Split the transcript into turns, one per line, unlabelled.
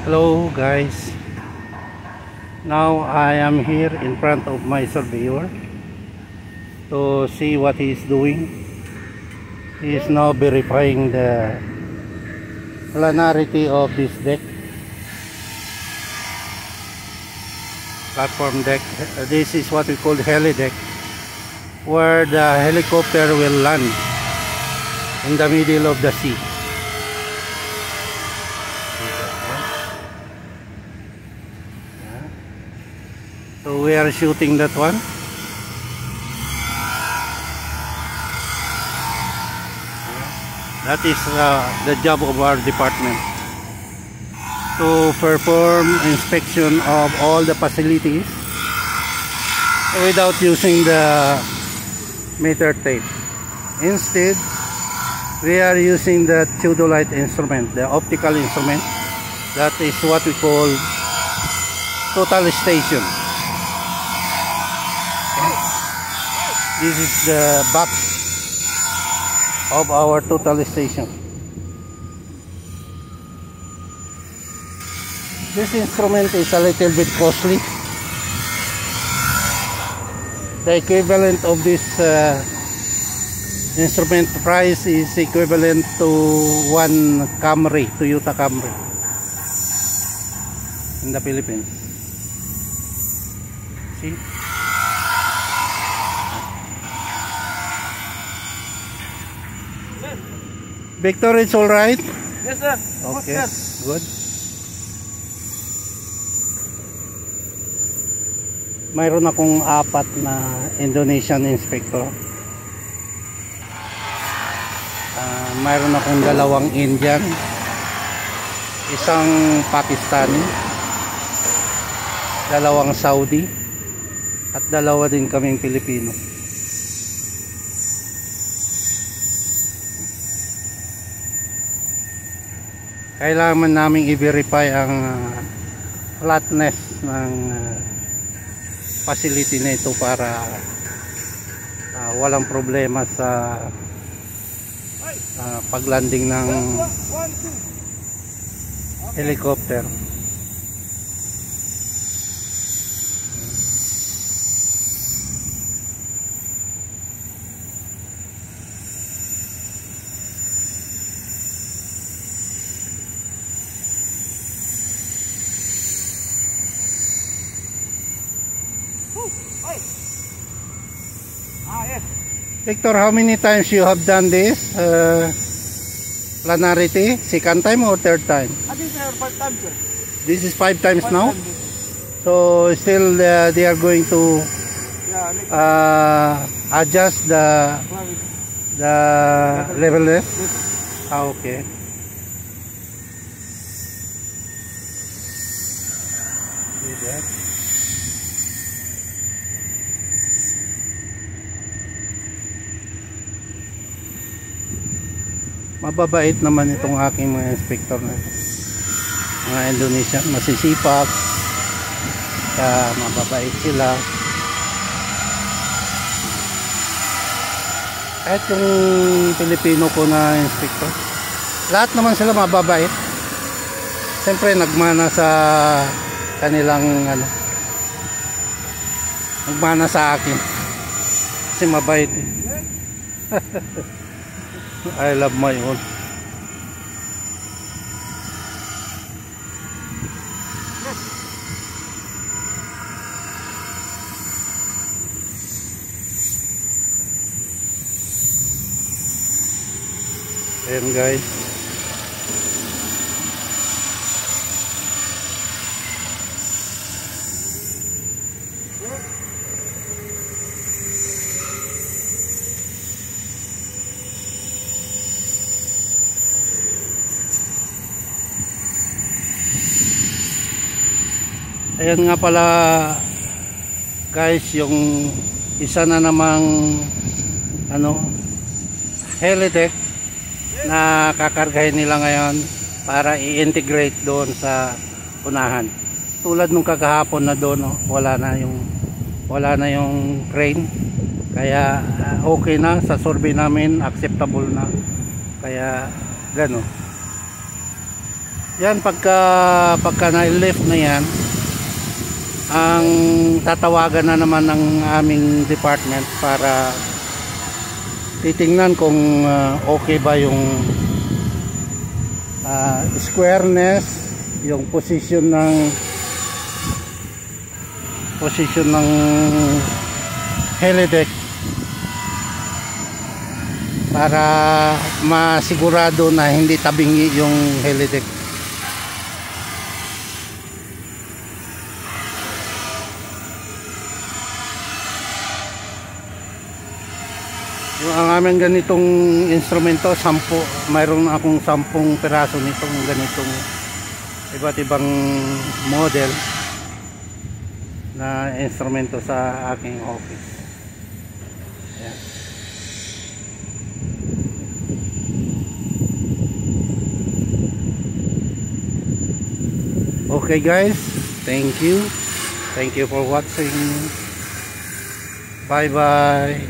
Hello guys, now I am here in front of my surveyor to see what he is doing. He is now verifying the planarity of this deck, platform deck. This is what we call heli deck, where the helicopter will land in the middle of the sea. So we are shooting that one. That is the job of our department, to perform inspection of all the facilities without using the meter tape. Instead, we are using the theodolite instrument, the optical instrument. That is what we call total station. This is the box of our total station. This instrument is a little bit costly. The equivalent of this instrument price is equivalent to one Camry, Toyota Camry in the Philippines. See? Victor, it's all right?
Yes, sir.
Okay, good. Mayroon akong 4 na Indonesian inspector. Mayroon akong 2 Indian, 1 Pakistani, 2 Saudi, at 2 din kaming Pilipino. Kailangan namin i-verify ang flatness ng facility na ito para walang problema sa paglanding ng helicopter.
Yes.
Victor, how many times you have done this planarity? Second time or third time?
I think they are 5 times, sir.
This is 5 times
5
now.
times.
So still they are going to adjust the levelness. Okay. See that? Mababait naman itong aking mga inspector na ito. Mga Indonesian, masisipag, mababait sila. Kahit yung Pilipino ko na inspector, lahat naman sila mababait. Siyempre nagmana sa kanilang nagmana sa akin kasi mabait eh. I love my own. Ayan guys. Ayan nga pala guys, yung isa na namang helideck na kakargahin nila ngayon para i-integrate doon sa unahan. Tulad nung kagahapon na doon, wala na yung crane. Kaya okay na sa survey namin, acceptable na. Kaya gano'n. Yan, pagka na-lift na yan, ang tatawagan na naman ng aming department para titingnan kung okay ba yung squareness, yung position ng helideck, para masigurado na hindi tabingi yung helideck. Yung ang aming ganitong instrumento, 10, mayroon akong 10 piraso nitong ganitong iba't ibang model na instrumento sa aking office. Ayan. Okay guys, thank you for watching. Bye bye.